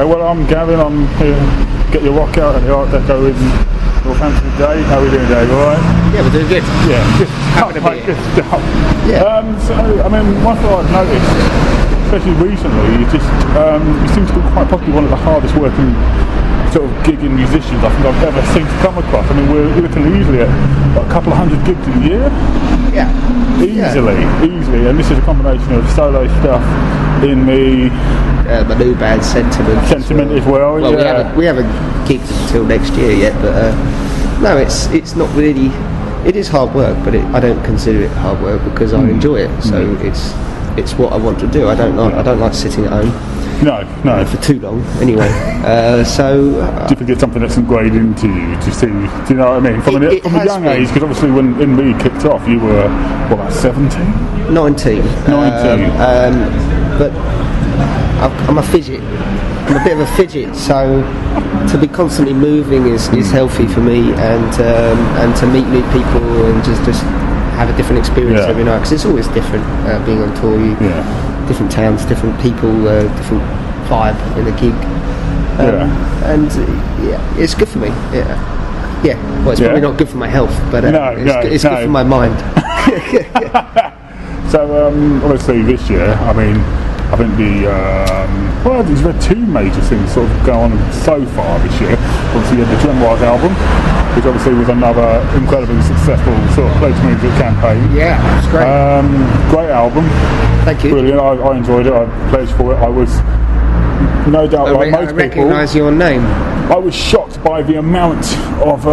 Well, I'm Gavin. I'm here. Get Your Rock Out at the Art Deco in Northampton today. How are we doing, Dave? All right? Yeah, we're doing good. Yeah, good. Happy to be here. Good stuff. Yeah. So, I mean, one thing I've noticed, especially recently, you seem to be quite possibly one of the hardest working sort of gigging musicians I think I've ever seen to come across. I mean, we're looking easily at a couple of hundred gigs a year. Yeah. Easily. And this is a combination of solo stuff in my new band Sentiment as well. Well, we haven't gigged until next year yet, but no, it's not really. It is hard work, but I don't consider it hard work because I enjoy it. So it's what I want to do. I don't like sitting at home. No. For too long, anyway. Do you think it's something that's ingrained into you? Do you know what I mean? From a young age, because obviously when me kicked off, you were, what, about 17? 19. But I'm a fidget. I'm a bit of a fidget, so to be constantly moving is healthy for me, and to meet new people and just have a different experience every night, because it's always different being on tour. Different towns, different people, different vibe in the gig, and it's good for me. Well, it's probably not good for my health, but it's good for my mind. So obviously this year, I mean, I think there's been two major things sort of go on so far this year. Obviously you had the Dremoirs album, which obviously was another incredibly successful sort of play to music campaign. Yeah, it's great. Great album. Thank you. Brilliant. I enjoyed it. I pledged for it. I was, no doubt, like most people, recognise your name. I was shocked by the amount of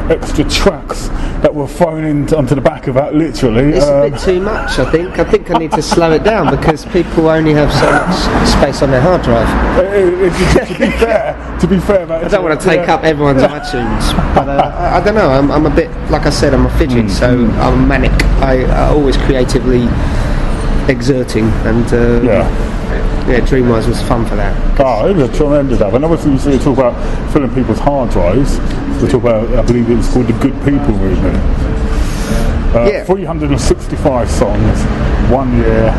extra tracks that were thrown onto the back of that, literally. It's a bit too much, I think. I think I need to slow it down because people only have so much space on their hard drive. To be fair, I don't want to take up everyone's iTunes, but I don't know. I'm a bit, like I said, I'm a fidget, so I'm manic. I always creatively exerting, and Dreamwise was fun for that. It was a tremendous album. And obviously you talk about filling people's hard drives. We talk about, I believe it was called the Good People Movement. 365 songs, 1 year.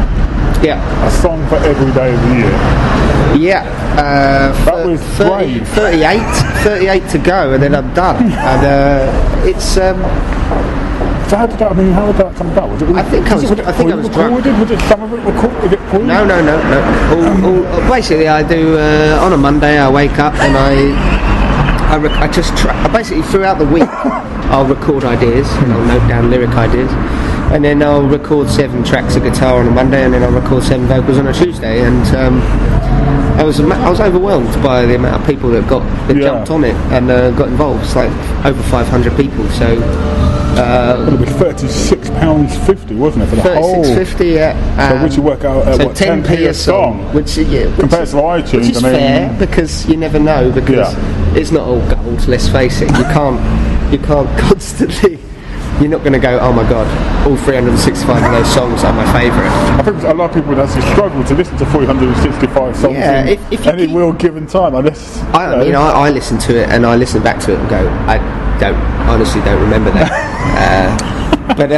Yeah. A song for every day of the year. Yeah. That was 38 to go, and then I'm done. And it's. So how did that come about? Was it? I think I was drunk. Was it some of it recorded? No. Basically, I do on a Monday. I wake up and I just basically throughout the week I'll record ideas and I'll note down lyric ideas, and then I'll record 7 tracks of guitar on a Monday, and then I'll record 7 vocals on a Tuesday, and I was overwhelmed by the amount of people that jumped on it and got involved. It's like over 500 people. So. It was £36.50, wasn't it, for the whole? £36.50, yeah. So which you work out at 10p a song, which compared to iTunes, which is fair, because you never know, because it's not all gold. Let's face it, you can't constantly. You're not going to go, oh my god, all 365 of those songs are my favourite. I think a lot of people would actually struggle to listen to 365 songs in any real given time. I listen to it and I listen back to it and go, I honestly don't remember that. But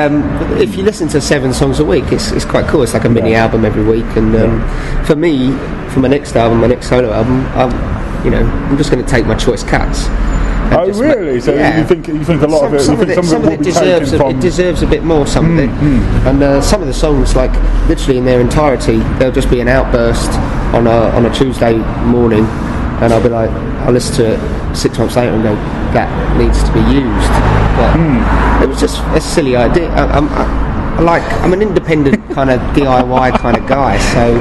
if you listen to 7 songs a week, it's quite cool. It's like a mini album every week. And for me, for my next solo album, I'm just going to take my choice cuts. Oh really? So you think a lot of it? Some of it deserves a bit more. Some of it, and some of the songs, like literally in their entirety, they'll just be an outburst on a Tuesday morning, and I'll listen to it 6 months later and go, that needs to be used. But it was just a silly idea. I'm an independent kind of DIY kind of guy, so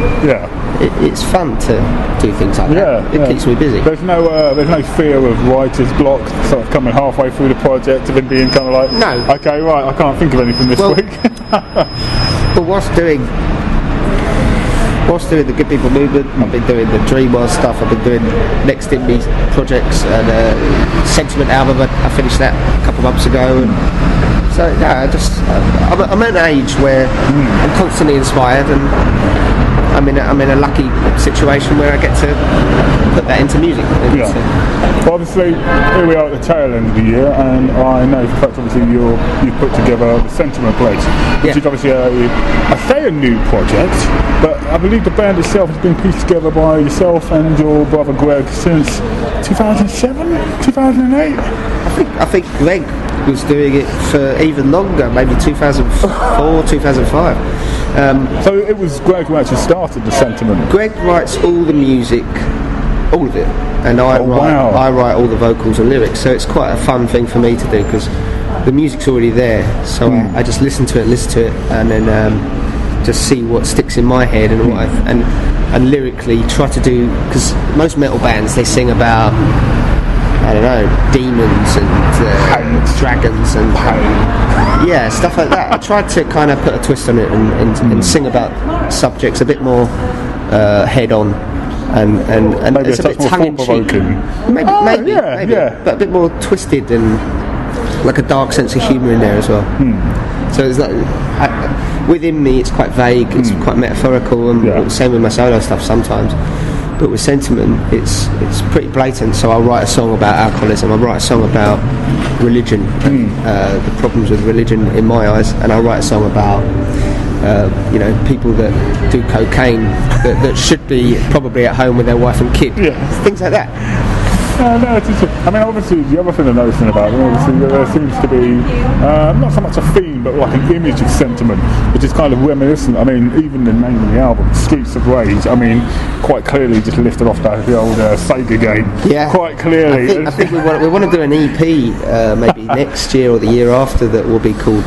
it's fun to do things like that. It keeps me busy. There's no fear of writer's block sort of coming halfway through the project of it being kind of like, no, okay, right, I can't think of anything this week. But whilst doing the Good People Movement, I've been doing the Dreamwise stuff, I've been doing Next In Me projects, and Sentiment album, I finished that a couple of months ago, and so I'm at an age where I'm constantly inspired, and I'm in a lucky situation where I get to put that into music. Yeah. Well, obviously, here we are at the tail end of the year, and I know for a fact, obviously, you've put together the Sentiment Pledge, which is obviously a new project, but I believe the band itself has been pieced together by yourself and your brother Greg since 2007, 2008. I think Greg was doing it for even longer, maybe 2004, 2005. So it was Greg who actually started the Sentiment. Greg writes all the music, all of it, and I write all the vocals and lyrics. So it's quite a fun thing for me to do because the music's already there. So I just listen to it, and then just see what sticks in my head and what and lyrically try to do, because most metal bands, they sing about, I don't know, demons and dragons and stuff like that. I tried to kind of put a twist on it and sing about subjects a bit more head on and maybe it's a bit tongue in cheek. Maybe, but a bit more twisted and like a dark sense of humour in there as well. So it's like within me, it's quite vague. It's quite metaphorical, and same with my solo stuff sometimes. But with Sentiment, it's pretty blatant. So I'll write a song about alcoholism, I'll write a song about religion, the problems with religion in my eyes, and I'll write a song about people that do cocaine that should be probably at home with their wife and kid, things like that. Obviously the other thing I'm noticing about them, obviously there seems to be not so much a theme, but like an image of Sentiment, which is kind of reminiscent. I mean, even the name of the album, Streets of Rage, quite clearly just lifted off the old Sega game. Yeah, quite clearly. I think we want to do an EP maybe next year or the year after that will be called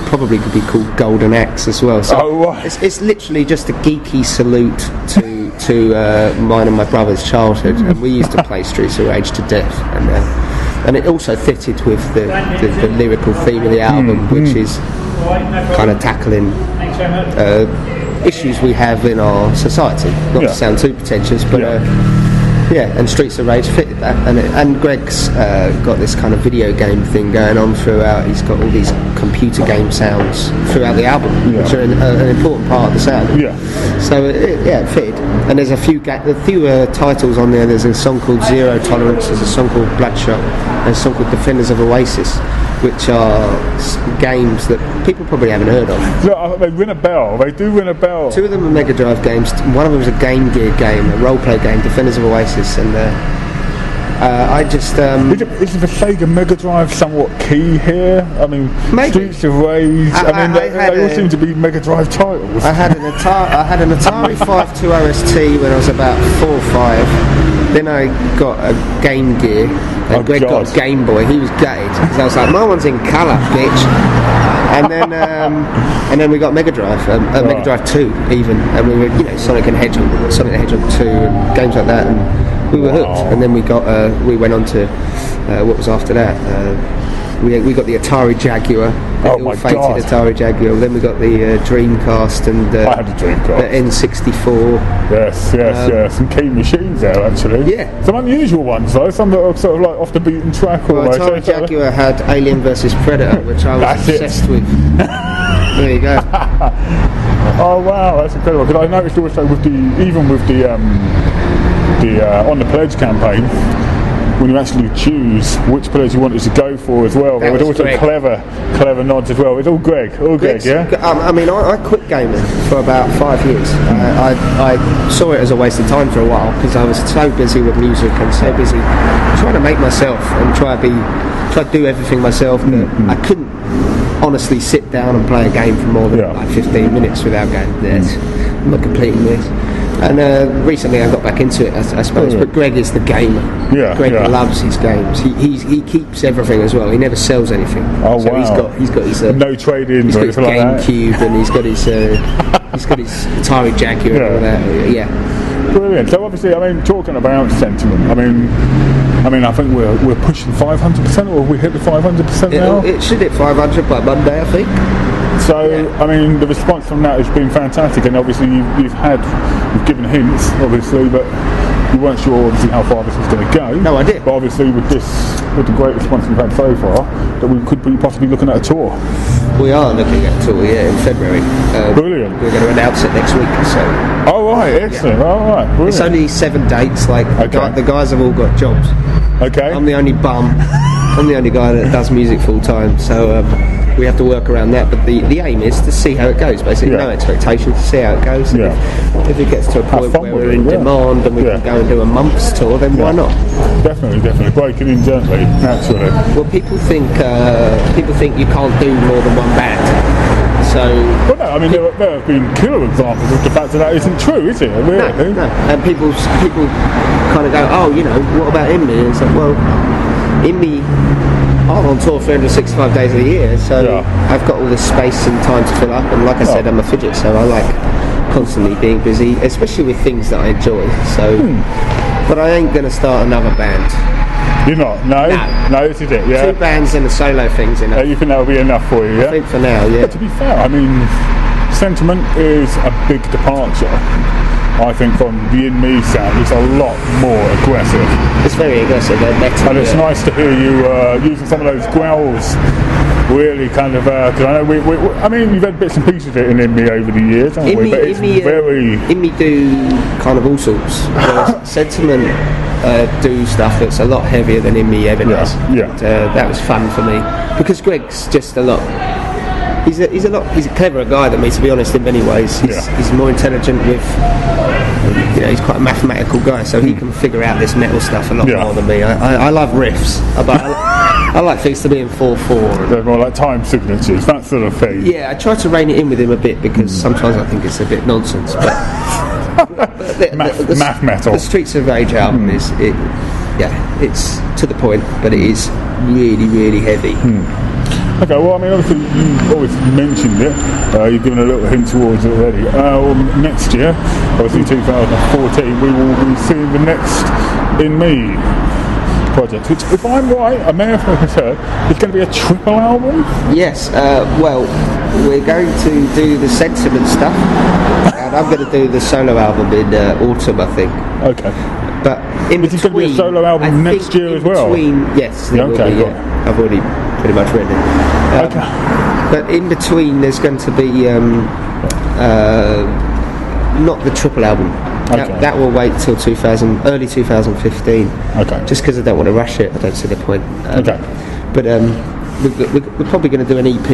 Golden Axe as well. So it's literally just a geeky salute to mine and my brother's childhood, and we used to play Streets of Rage to death, and it also fitted with the lyrical theme of the album, which is kind of tackling issues we have in our society, not to sound too pretentious, but and Streets of Rage fitted that, and Greg's got this kind of video game thing going on throughout. He's got all these computer game sounds throughout the album, which are an important part of the sound. So it fitted. And there's a few titles on there. There's a song called Zero Tolerance, there's a song called Bloodshot, and a song called Defenders of Oasis, which are games that people probably haven't heard of. No, they ring a bell. They do ring a bell. Two of them are Mega Drive games. One of them was a Game Gear game, a role-play game, Defenders of Oasis, and is the Sega Mega Drive somewhat key here? Maybe. Streets of Rage. They all seem to be Mega Drive titles. I had an Atari 5.2 RST when I was about 4 or 5. Then I got a Game Gear, and Greg got a Game Boy. He was gutted because I was like, "My one's in colour, bitch." And then we got Mega Drive, Mega Drive 2 even, and we were Sonic the Hedgehog 2 and games like that, and we were hooked. And then we went on to what was after that. We got the Atari Jaguar, the ill-fated Atari Jaguar. Then we got the Dreamcast and I had a Dreamcast. The N64. Yes, some keen machines there actually. Yeah, some unusual ones though. Some that are sort of like off the beaten track. Well, Atari Jaguar had Alien vs Predator, which I was obsessed with. There you go. Oh wow, that's incredible. Because I noticed also with the on the pledge campaign, when you actually choose which pledge you wanted to go for as well, there was also clever nods as well. It's all Greg, yeah? I quit gaming for about 5 years. I saw it as a waste of time for a while because I was so busy with music and so busy trying to make myself and try to do everything myself that I couldn't honestly sit down and play a game for more than 15 minutes without going, I'm not completing this. And recently I got back into it, I suppose. But Greg is the gamer. Greg loves his games. He keeps everything as well. He never sells anything. Oh so wow! He's got his no trade-ins. He's got his GameCube and he's got his Atari Jaguar and all that. Yeah. Brilliant. So obviously, talking about Sentiment. I think we're pushing 500%, or we hit the 500% now. It should hit 500 by Monday, I think. So, the response from that has been fantastic, and obviously you've given hints, obviously, but you weren't sure obviously how far this was going to go. No idea. But obviously with the great response we've had so far, that we could be possibly looking at a tour. We are looking at a tour, in February. Brilliant. We're going to announce it next week. So. Oh right, excellent. Yeah. All right, brilliant. It's only 7 dates. Like the guys have all got jobs. Okay. I'm the only bum. I'm the only guy that does music full time. So we have to work around that. But the aim is to see how it goes. Basically, no expectations. To see how it goes. And if it gets to a point where we're in demand and we can go and do a month's tour, then why not? Definitely. Breaking in gently, naturally. Well, people think you can't do more than one band. So, well, no, I mean there have been killer examples of the fact that isn't true, is it? Really? No. And people kind of go, oh, what about IMMI? And it's like, well, IMMI are on tour 365 days of the year, so I've got all this space and time to fill up. And like I said, I'm a fidget, so I like constantly being busy, especially with things that I enjoy. So, but I ain't going to start another band. You're not? No, this is it. Yeah. 2 bands and a solo thing's enough. You think that'll be enough for you? Yeah. I think for now, yeah. But to be fair, I mean, Sentiment is a big departure. I think from the In Me sound, it's a lot more aggressive. It's very aggressive. They're better. And it's nice to hear you using some of those growls. Really kind of, because I know I mean, we've had bits and pieces of it in IMMI over the years, haven't we? But it's very... IMMI do kind of all sorts. Sentiment do stuff that's a lot heavier than IMMI ever does. Yeah. And, that was fun for me. Because Greg's just a lot... He's a cleverer guy than me, to be honest, in many ways. He's more intelligent with... he's quite a mathematical guy, so he can figure out this metal stuff a lot more than me. I love riffs. I like things to be in 4/4. They're more like time signatures, that sort of thing. Yeah, I try to rein it in with him a bit because sometimes I think it's a bit nonsense. But math metal. The Streets of Rage album it's to the point, but it is really, really heavy. Okay, well, I mean, obviously you always mentioned it. You've given a little hint towards it already. Next year, obviously 2014, we will be seeing the next In Me project, which, if I'm right, I may have heard, it's going to be a triple album? Yes, well, we're going to do the Sentiment stuff, and I'm going to do the solo album in autumn, I think. Okay. But in between... Is it going to be a solo album next year as well? Yes, there will be, I've already pretty much read it. Okay. But in between, there's going to be not the triple album. Okay. That will wait till early 2015. Okay. Just because I don't want to rush it. I don't see the point. Okay. But we're probably going to do an EP.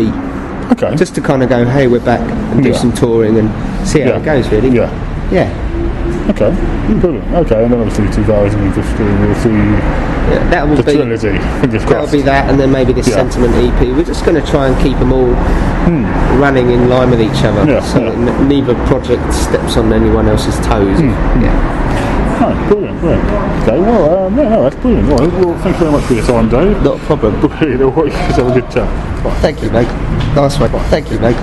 Okay. Just to kind of go, hey, we're back and do some touring and see how it goes, really. Yeah. Okay. Brilliant. Okay, and then obviously 2015 we'll see the trilogy. Fingers crossed. That'll be that, and then maybe this Sentiment EP. We're just going to try and keep them all running in line with each other, so that neither project steps on anyone else's toes. Oh, brilliant. Okay, well, that's brilliant. Well, thank you very much for your time, Dave. Not a problem. Brilliant. Have a good chat. Bye. Thank you, mate. Nice one. Thank you, mate.